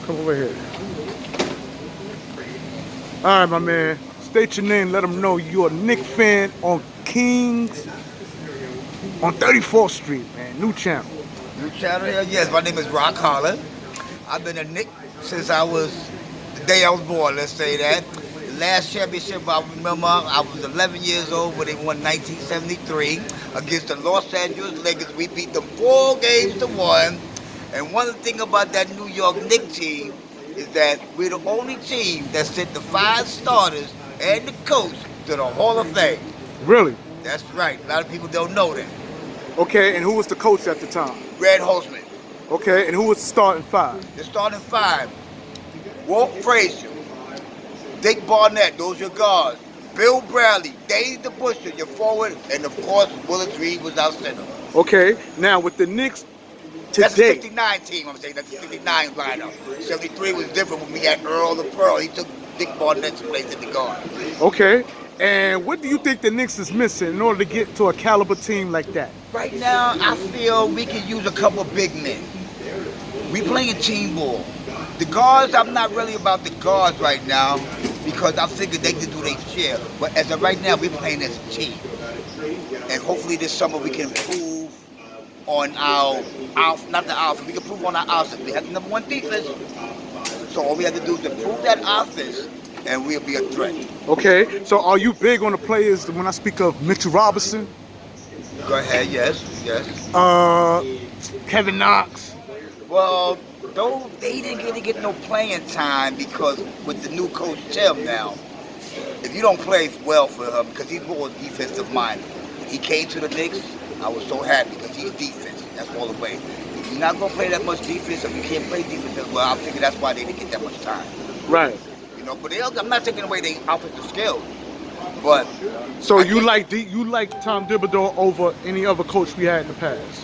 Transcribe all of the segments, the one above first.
Come over here. All right, my man. State your name. Let them know you're a Knicks fan on Kings on 34th Street, man. New channel. New channel here? Yes, my name is Rock Holland. I've been a Knick since the day I was born, let's say that. The last championship I remember, I was 11 years old when they won 1973 against the Los Angeles Lakers. We beat them 4-1. And one thing about that New York Knicks team is that we're the only team that sent the 5 starters and the coach to the Hall of Fame. Really? That's right. A lot of people don't know that. Okay, and who was the coach at the time? Red Holzman. Okay, and who was the starting 5? The starting 5. Walt Frazier, Dick Barnett, those are your guards. Bill Bradley, Dave DeBusschere, your forward, and of course Willis Reed was our center. Okay, now with the Knicks today. That's a 59 team, I'm saying. That's a 59 lineup. 73 was different when we had Earl the Pearl. He took Dick Barnett's place in the guard. Okay, and what do you think the Knicks is missing in order to get to a caliber team like that? Right now, I feel we can use a couple of big men. We playing team ball. The guards, I'm not really about the guards right now because I figured they can do their share. But as of right now, we're playing as a team. And hopefully this summer we can improve on we can improve on our offense. We have the number 1 defense. So all we have to do is improve that offense and we'll be a threat. Okay, so are you big on the players when I speak of Mitchell Robinson? Go ahead, yes. Kevin Knox? Well, though they didn't get no playing time because with the new coach Tim now, if you don't play well for him, because he's more defensive minded. When he came to the Knicks, I was so happy because he's defense. That's all the way. If you're not gonna play that much defense, or you can't play defense as well, I figure that's why they didn't get that much time. Right. You know, but I'm not taking away their offensive skills. But so you like Tom Thibodeau over any other coach we had in the past?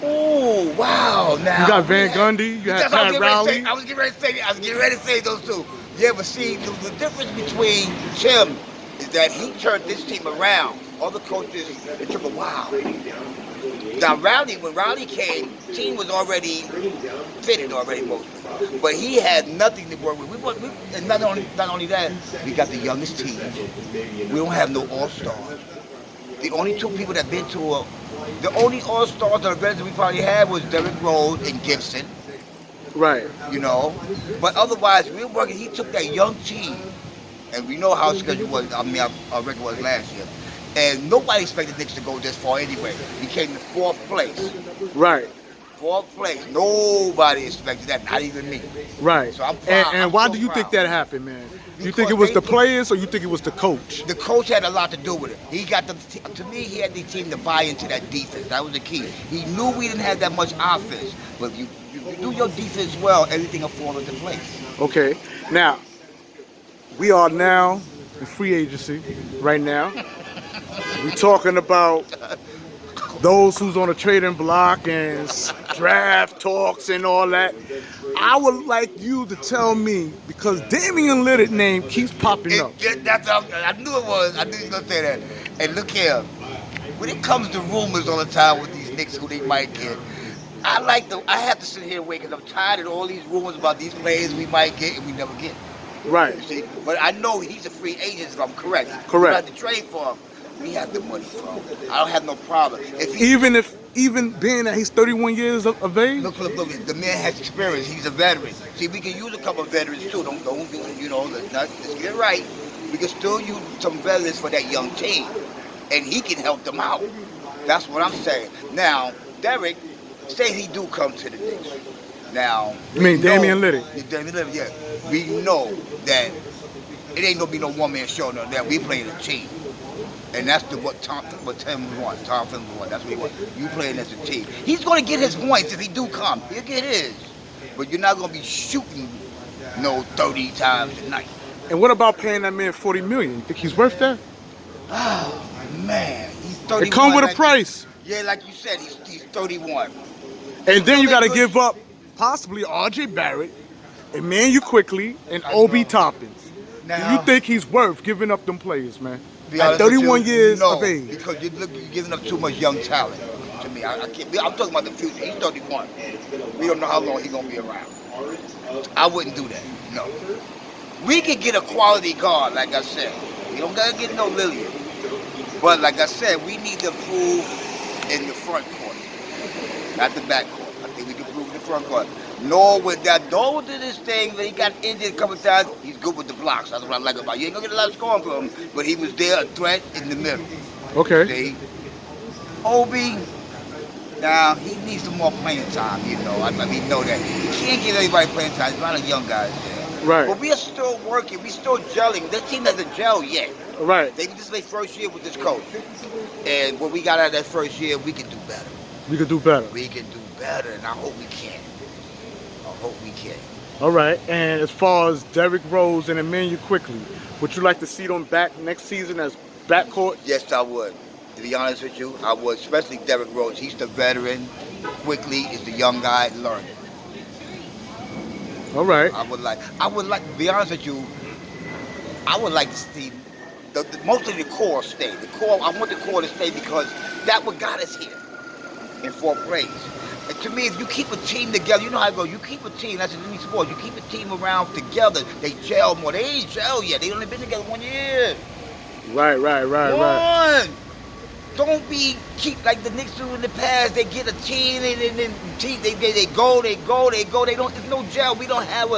Oh wow! Now you got Van Gundy, you had Pat Riley. I was getting ready to say those two. Yeah, but see, the difference between Tim is that he turned this team around. Other coaches, it took a while. Now when Riley came, the team was already fitted mostly. But he had nothing to work with. And not only that, we got the youngest team. We don't have no all-stars. The only 2 people that been to the only all-stars or veterans we probably had was Derrick Rose and Gibson. Right. You know, but otherwise we were working. He took that young team, and we know how schedule was. I mean, our record was last year, and nobody expected Knicks to go this far anyway. We came in 4th place. Right. 4th place. Nobody expected that, not even me. Right. So I'm proud. And why do you think that happened, man? You think it was the players or you think it was the coach? The coach had a lot to do with it. He got to me, he had the team to buy into that defense. That was the key. He knew we didn't have that much offense, but if you do your defense well, everything will fall into place. Okay. Now, we are now in free agency right now. We're talking about those who's on the trading block and draft talks and all that. I would like you to tell me, because Damion Lilliard name keeps popping up. I knew it was. I knew he was going to say that. And look here, when it comes to rumors all the time with these Knicks who they might get, I have to sit here and wait because I'm tired of all these rumors about these players we might get and we never get. Right. You see? But I know he's a free agent if I'm correct. Correct. We have to trade for him. We have the money for him. I don't have no problem. Even being that he's 31 years of age? Look, the man has experience. He's a veteran. See, we can use a couple of veterans too. Don't you know, let's get it right. We can still use some veterans for that young team. And he can help them out. That's what I'm saying. Now, Derek, say he do come to the Knicks. Now, you mean Damion Lilliard? Damion Lilliard, yeah. We know that it ain't gonna be no one-man show, no, that we playing a team. And that's what Tom wants. Tom Thibodeau wants. That's what he wants. You playing as a team. He's going to get his points if he do come. He'll get his. But you're not going to be shooting 30 times a night. And what about paying that man $40 million? You think he's worth that? Oh, man. He's 31. It come with a price. Yeah, like you said, he's 31. And then you got to give up possibly R.J. Barrett, Emmanuel Quickly, and Obi Toppin. Do you think he's worth giving up them players, man? At 31 years of age. Because you're giving up too much young talent to me. I can't. I'm talking about the future. He's 31. We don't know how long he's going to be around. I wouldn't do that. No. We could get a quality guard, like I said. We don't gotta get no Lilliard. But like I said, we need to improve in the front court, not the back court. I think we can improve in the front court. Noah with that, Noah did his thing, but he got injured a couple of times. He's good with the blocks. That's what I like about him. You ain't gonna get a lot of scoring from him, but he was there, a threat in the middle. Okay. See? Obi, now he needs some more playing time, you know. I mean, know that. You can't give everybody playing time. There's a lot of young guys there. Right. But we are still working. We still gelling. That team hasn't gelled yet. Right. This is their first year with this coach. And what we got out of that first year, we can do better. We could do better. We can do better, and I hope we can. I hope we can. All right. And as far as Derrick Rose and Emmanuel Quickly, would you like to see them back next season as backcourt? Yes, I would. To be honest with you, I would. Especially Derrick Rose. He's the veteran. Quickly is the young guy learning. All right. I would like, to be honest with you, I would like to see mostly the core stay. The core, I want the core to stay because that's what got us here in fourth grade. And to me, if you keep a team together, you know how it goes. You keep a team, that's in any sport. You keep a team around together, they gel more. They ain't gel yet. They only been together 1 year. Right. Don't keep like the Knicks do in the past. They get a team and then they go. They don't. There's no gel. We don't have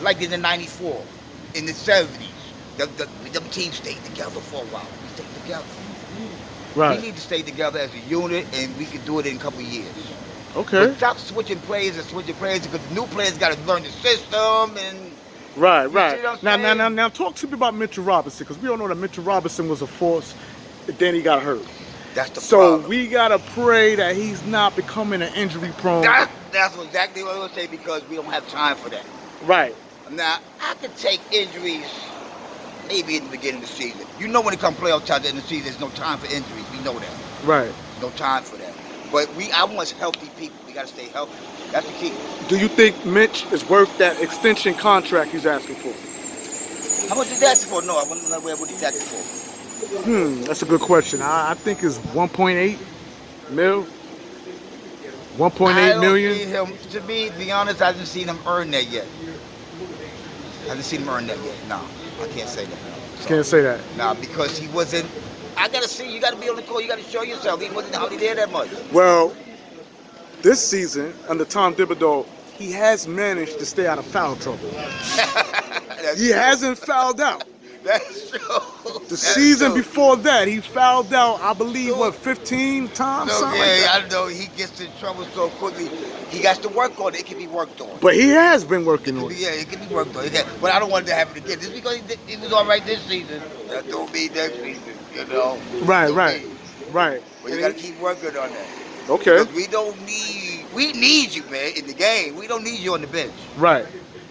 like in the '94, in the '70s. Them teams stayed together for a while. We stayed together. Right. We need to stay together as a unit, and we can do it in a couple of years. Okay. But stop switching players because the new players got to learn the system and. Right. See what I'm saying? Now, talk to me about Mitchell Robinson, because we all know that Mitchell Robinson was a force, but then he got hurt. That's the So problem. we gotta pray that he's not becoming an injury prone. That's exactly what I was gonna say, because we don't have time for that. Right. Now, I could take injuries maybe in the beginning of the season. You know when it comes playoff time in the season, there's no time for injuries. We know that. Right. No time for that. But I want healthy people. We gotta stay healthy. That's the key. Do you think Mitch is worth that extension contract he's asking for? How much is that for? No, I want to know what he's asking for. That's a good question. I think it's 1.8 mil. 1.8 million. See him, to be honest, I haven't seen him earn that yet. No, I can't say that. Can't say that. Nah, because he wasn't. I gotta see. You gotta be on the court. You gotta show yourself. He wasn't hardly there that much. Well, this season under Tom Thibodeau, he has managed to stay out of foul trouble. He hasn't fouled out. That's true. The season before that, he fouled out, I believe, 15 times? So, I know he gets in trouble so quickly. He got to work on it. It can be worked on. But he has been working on it. Yeah, it can be worked on. But I don't want it to happen again. Just because he was all right this season, that don't mean next season, you know? Right. But you got to keep working on that. Okay. Because we need you, man, in the game. We don't need you on the bench. Right.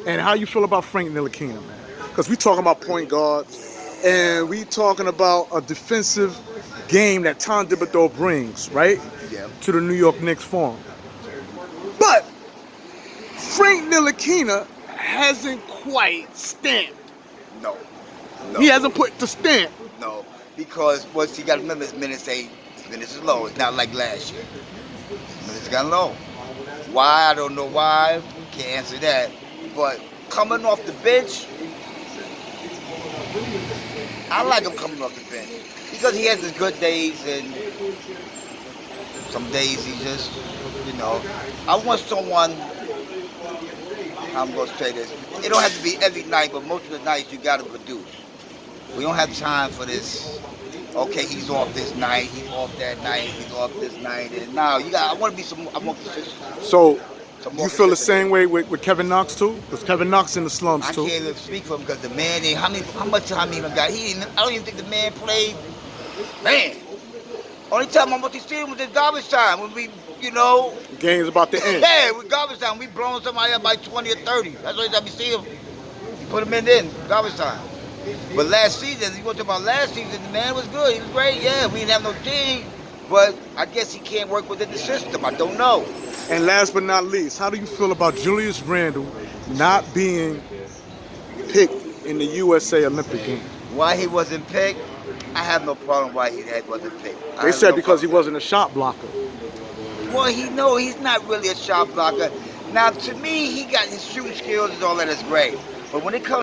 And how you feel about Frank Ntilikina, man? Because we talking about point guards, and we talking about a defensive game that Tom Thibodeau brings, right? Yeah. To the New York Knicks Forum. But Frank Ntilikina hasn't quite stamped. No. He hasn't put the stamp. No. Because once you got to remember, his minutes is low. It's not like last year. His minutes got low. Why? I don't know why. Can't answer that. But coming off the bench, I like him coming off the bench because he has his good days and some days he just, I want someone, I'm going to say this, it don't have to be every night, but most of the nights you got to produce. We don't have time for this, okay, he's off this night, he's off that night, he's off this night, and now I want to be some more consistent. So, you feel the same way with Kevin Knox too? Because Kevin Knox in the slums too. I can't even speak for him because the man, how much time he even got? I don't even think the man played. Man, only time I'm about to see him was in garbage time when we, The game's about to end. Yeah, with garbage time, we blowing somebody up by 20 or 30. That's the only time we see him. You put him in garbage time. But last season, you want to talk about last season, the man was good. He was great. Yeah, we didn't have no team. But I guess he can't work within the system. I don't know. And last but not least, how do you feel about Julius Randle not being picked in the USA Olympic Games? Why he wasn't picked? I have no problem why he wasn't picked. They said because he wasn't a shot blocker. Well, he's not really a shot blocker. Now, to me, he got his shooting skills and all that is great. But when it comes